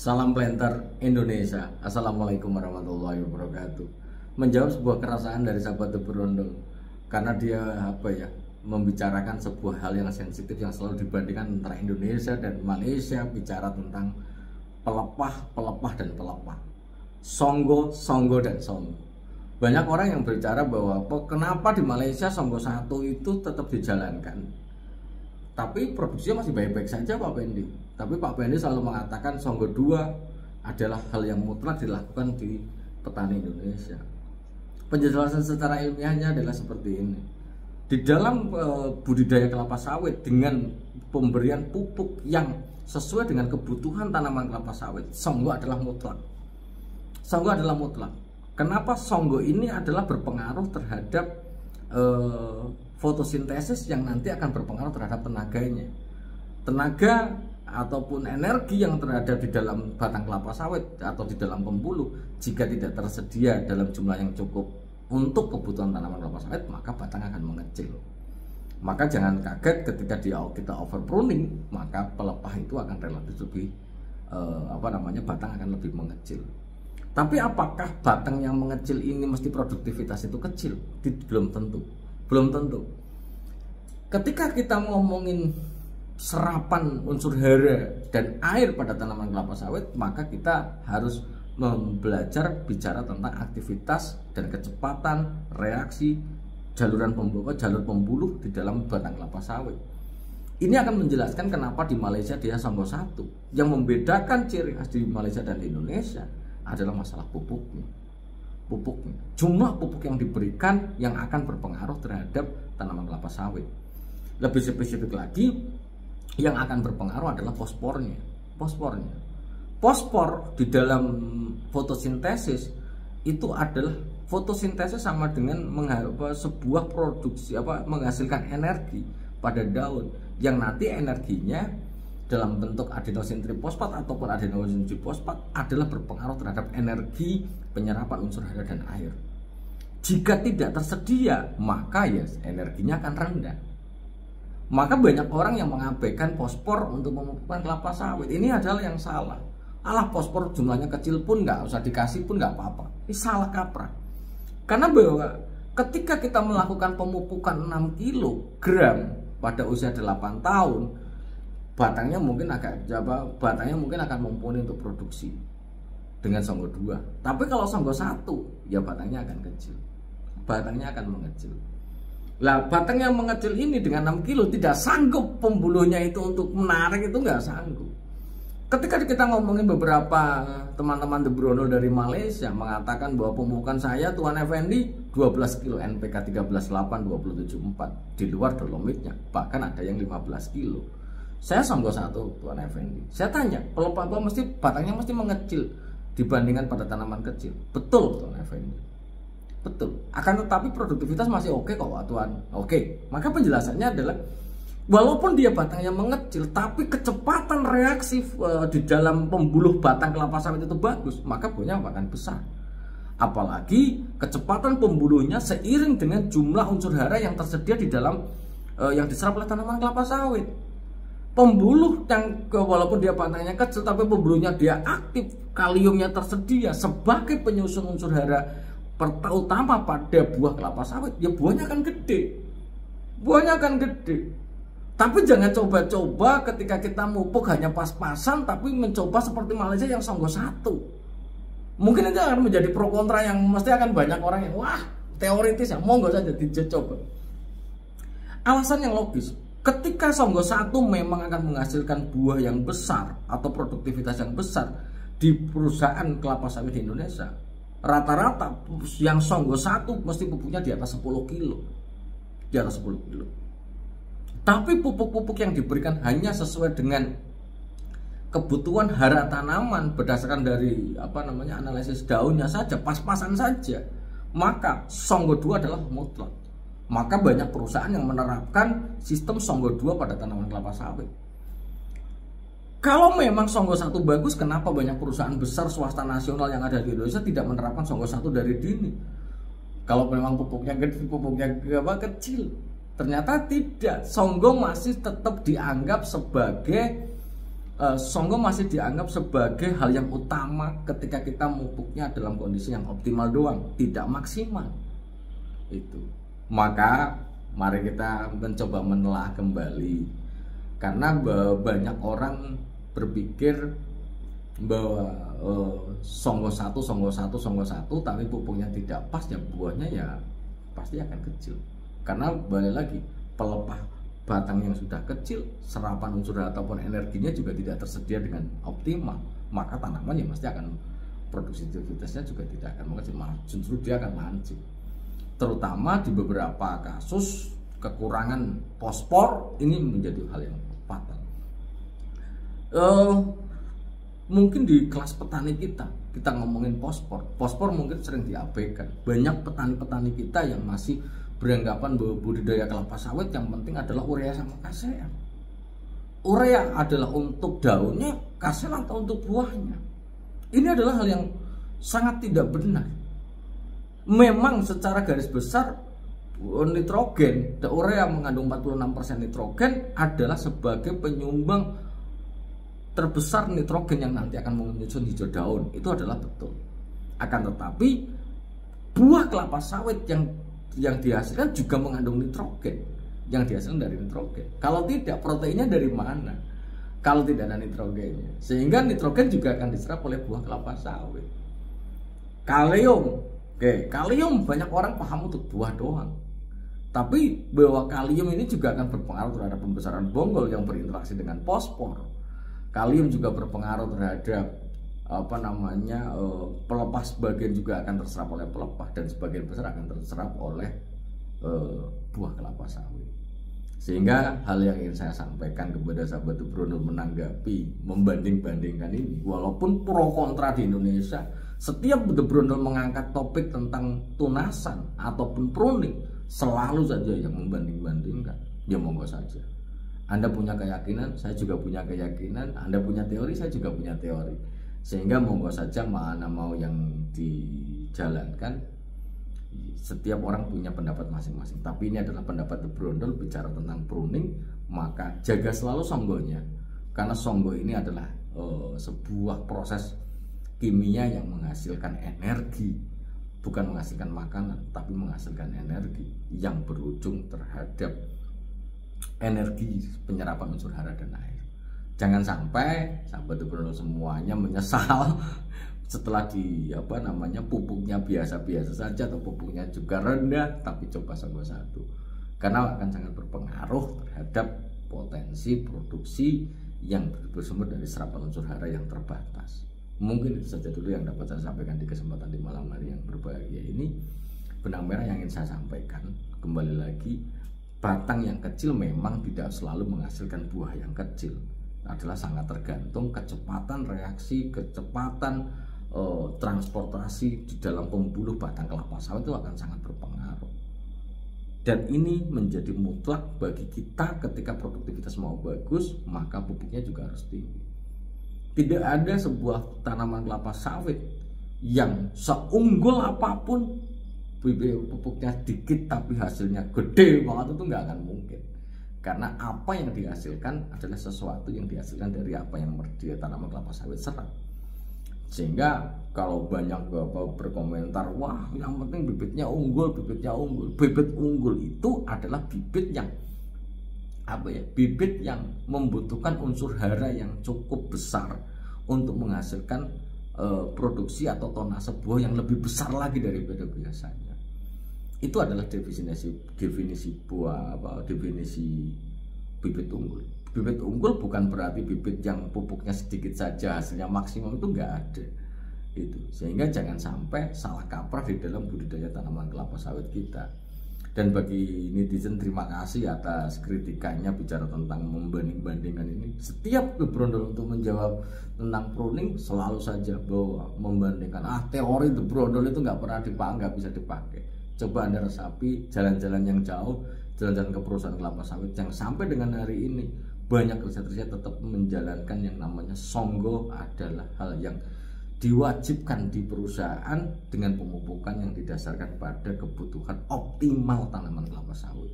Salam planter Indonesia. Assalamualaikum warahmatullahi wabarakatuh. Menjawab sebuah keresahan dari sahabat The Berondong, karena dia membicarakan sebuah hal yang sensitif yang selalu dibandingkan antara Indonesia dan Malaysia, bicara tentang pelepah dan pelepah, songgo dan songgo. Banyak orang yang berbicara bahwa kenapa di Malaysia songgo 1 itu tetap dijalankan, tapi produksinya masih baik-baik saja Pak Pendi. Tapi Pak Pendi selalu mengatakan songgo 2 adalah hal yang mutlak dilakukan di petani Indonesia. Penjelasan secara ilmiahnya adalah seperti ini. Di dalam budidaya kelapa sawit dengan pemberian pupuk yang sesuai dengan kebutuhan tanaman kelapa sawit, songgo adalah mutlak. Songgo adalah mutlak. Kenapa songgo ini adalah berpengaruh terhadap fotosintesis yang nanti akan berpengaruh terhadap tenaganya. Tenaga ataupun energi yang terada di dalam batang kelapa sawit atau di dalam pembuluh, jika tidak tersedia dalam jumlah yang cukup untuk kebutuhan tanaman kelapa sawit, maka batang akan mengecil. Maka jangan kaget ketika kita over pruning, maka pelepah itu akan relatif lebih batang akan lebih mengecil. Tapi apakah batang yang mengecil ini mesti produktivitas itu kecil? Belum tentu. Belum tentu. Ketika kita ngomongin serapan unsur hara dan air pada tanaman kelapa sawit, maka kita harus belajar bicara tentang aktivitas dan kecepatan reaksi jalur pembuluh di dalam batang kelapa sawit. Ini akan menjelaskan kenapa di Malaysia dia songgo 1. Yang membedakan ciri khas di Malaysia dan di Indonesia adalah masalah pupuknya. Jumlah pupuk yang diberikan yang akan berpengaruh terhadap tanaman kelapa sawit. Lebih spesifik lagi, yang akan berpengaruh adalah fosfornya. Fosfor di dalam fotosintesis itu adalah fotosintesis sama dengan sebuah produksi menghasilkan energi pada daun yang nanti energinya dalam bentuk adenosin trifosfat ataupun adenosin trifosfat adalah berpengaruh terhadap energi penyerapan unsur hara dan air. Jika tidak tersedia, maka energinya akan rendah. Maka banyak orang yang mengabaikan fosfor untuk memupukkan kelapa sawit. Ini adalah yang salah. Fosfor jumlahnya kecil pun nggak usah dikasih pun nggak apa-apa. Ini salah kaprah. Karena bahwa ketika kita melakukan pemupukan 6 kg pada usia 8 tahun, batangnya mungkin akan mumpuni untuk produksi dengan songgo 2. Tapi kalau songgo 1, ya batangnya akan kecil. Batangnya akan mengecil. Lah, batang yang mengecil ini dengan 6 kilo tidak sanggup pembuluhnya itu untuk menarik, itu nggak sanggup. Ketika kita ngomongin beberapa teman-teman The Berondong dari Malaysia mengatakan bahwa pemupukan saya Tuan Effendi 12 kilo, NPK 13,8, 27,4 di luar dolomitnya, bahkan ada yang 15 kilo. Saya songgo 1 Tuan Effendi. Saya tanya, pelepah batangnya mesti mengecil dibandingkan pada tanaman kecil. Betul Tuan Effendi. Betul. Akan tetapi produktivitas masih oke kok Tuan. Oke. Maka penjelasannya adalah walaupun dia batangnya mengecil, tapi kecepatan reaksi di dalam pembuluh batang kelapa sawit itu bagus, maka buahnya akan besar. Apalagi kecepatan pembuluhnya seiring dengan jumlah unsur hara yang tersedia di dalam yang diserap oleh tanaman kelapa sawit. Pembuluh yang walaupun dia batangnya kecil, tapi pembuluhnya dia aktif, kaliumnya tersedia sebagai penyusun unsur hara terutama pada buah kelapa sawit, ya buahnya akan gede. Tapi jangan coba-coba ketika kita mupuk hanya pas-pasan, tapi mencoba seperti Malaysia yang songgo 1. Mungkin itu akan menjadi pro kontra yang mesti akan banyak orang yang teoritis ya, monggo saja dicoba. Alasan yang logis, ketika songgo 1 memang akan menghasilkan buah yang besar atau produktivitas yang besar di perusahaan kelapa sawit di Indonesia, rata-rata yang songgo 1 mesti pupuknya di atas 10 kilo. Tapi pupuk-pupuk yang diberikan hanya sesuai dengan kebutuhan hara tanaman berdasarkan dari analisis daunnya saja, pas-pasan saja, maka songgo 2 adalah mutlak. Maka banyak perusahaan yang menerapkan sistem songgo 2 pada tanaman kelapa sawit. Kalau memang songgo 1 bagus, kenapa banyak perusahaan besar swasta nasional yang ada di Indonesia tidak menerapkan songgo 1 dari dini? Kalau memang pupuknya kecil, ternyata tidak. Songgo masih tetap dianggap sebagai Songgo masih dianggap sebagai hal yang utama ketika kita memupuknya dalam kondisi yang optimal doang, tidak maksimal. Itu. Maka mari kita mencoba menelaah kembali, karena banyak orang berpikir bahwa Songgo satu, tapi pupuknya tidak pas, ya buahnya ya pasti akan kecil. Karena balik lagi, pelepah batang yang sudah kecil, serapan unsur ataupun energinya juga tidak tersedia dengan optimal, maka tanaman ya pasti akan produktivitasnya juga tidak akan mengecil, malah justru dia akan lancip. Terutama di beberapa kasus kekurangan fosfor, ini menjadi hal yang fatal. Mungkin di kelas petani kita ngomongin fosfor mungkin sering diabaikan. Banyak petani-petani kita yang masih beranggapan bahwa budidaya kelapa sawit yang penting adalah urea sama kasean. Urea adalah untuk daunnya, kasean atau untuk buahnya. Ini adalah hal yang sangat tidak benar. Memang secara garis besar nitrogen, urea mengandung 46% nitrogen, adalah sebagai penyumbang terbesar nitrogen yang nanti akan menyusun hijau daun. Itu adalah betul. Akan tetapi buah kelapa sawit yang dihasilkan juga mengandung nitrogen, yang dihasilkan dari nitrogen. Kalau tidak, proteinnya dari mana? Kalau tidak ada nitrogennya, sehingga nitrogen juga akan diserap oleh buah kelapa sawit. Kalium, kalium banyak orang paham untuk buah doang, tapi bahwa kalium ini juga akan berpengaruh terhadap pembesaran bonggol yang berinteraksi dengan fosfor. Kalium juga berpengaruh terhadap pelepah, sebagian juga akan terserap oleh pelepah, dan sebagian besar akan terserap oleh buah kelapa sawit. Sehingga hal yang ingin saya sampaikan kepada sahabat The Brondol menanggapi membanding-bandingkan ini, walaupun pro kontra di Indonesia, setiap The Brondol mengangkat topik tentang tunasan ataupun pruning, selalu saja yang membanding-bandingkan. Ya monggo saja, Anda punya keyakinan, saya juga punya keyakinan, Anda punya teori, saya juga punya teori. Sehingga monggo saja mana mau yang dijalankan. Setiap orang punya pendapat masing-masing, tapi ini adalah pendapat The Brondol bicara tentang pruning. Maka jaga selalu songgonya, karena songgo ini adalah sebuah proses kimia yang menghasilkan energi, bukan menghasilkan makanan, tapi menghasilkan energi yang berujung terhadap energi penyerapan unsur hara dan air. Jangan sampai sahabat The Brondol semuanya menyesal setelah pupuknya biasa-biasa saja atau pupuknya juga rendah, tapi coba Songgo satu, karena akan sangat berpengaruh terhadap potensi produksi yang bersumber dari serapan unsur hara yang terbatas. Mungkin itu saja dulu yang dapat saya sampaikan di kesempatan di malam hari yang berbahagia ini. Benang merah yang ingin saya sampaikan, kembali lagi, batang yang kecil memang tidak selalu menghasilkan buah yang kecil. Adalah sangat tergantung kecepatan reaksi, kecepatan transportasi di dalam pembuluh batang kelapa sawit itu akan sangat berpengaruh. Dan ini menjadi mutlak bagi kita. Ketika produktivitas mau bagus, maka pupuknya juga harus tinggi. Tidak ada sebuah tanaman kelapa sawit yang seunggul apapun, pupuknya sedikit tapi hasilnya gede banget, itu nggak akan mungkin. Karena apa yang dihasilkan adalah sesuatu yang dihasilkan dari apa yang dia tanaman kelapa sawit serap. Sehingga kalau banyak berkomentar, wah yang penting bibitnya unggul, bibit unggul itu adalah bibit yang bibit yang membutuhkan unsur hara yang cukup besar untuk menghasilkan produksi atau tonase buah yang lebih besar lagi daripada biasanya. Itu adalah definisi bibit unggul. Bibit unggul bukan berarti bibit yang pupuknya sedikit saja hasilnya maksimum, itu enggak ada. Itu sehingga jangan sampai salah kaprah di dalam budidaya tanaman kelapa sawit kita. Dan bagi netizen, terima kasih atas kritikannya bicara tentang membanding-bandingkan ini. Setiap The Brondol untuk menjawab tentang pruning selalu saja bahwa membandingkan, teori The Brondol itu nggak pernah dipakai, nggak bisa dipakai. Coba Anda resapi jalan-jalan yang jauh, jalan-jalan ke perusahaan kelapa sawit yang sampai dengan hari ini banyak riset-riset tetap menjalankan yang namanya Songgo adalah hal yang diwajibkan di perusahaan dengan pemupukan yang didasarkan pada kebutuhan optimal tanaman kelapa sawit.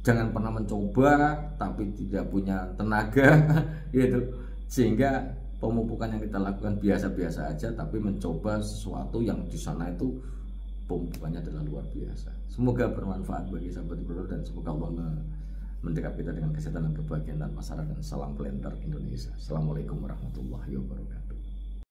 Jangan pernah mencoba tapi tidak punya tenaga gitu, sehingga pemupukan yang kita lakukan biasa-biasa aja, tapi mencoba sesuatu yang di sana itu pemupukannya adalah luar biasa. Semoga bermanfaat bagi sahabat bro, dan semoga Allah mendekat kita dengan kesehatan dan kebahagiaan dan masyarakat. Salam Planter Indonesia. Assalamualaikum warahmatullahi wabarakatuh.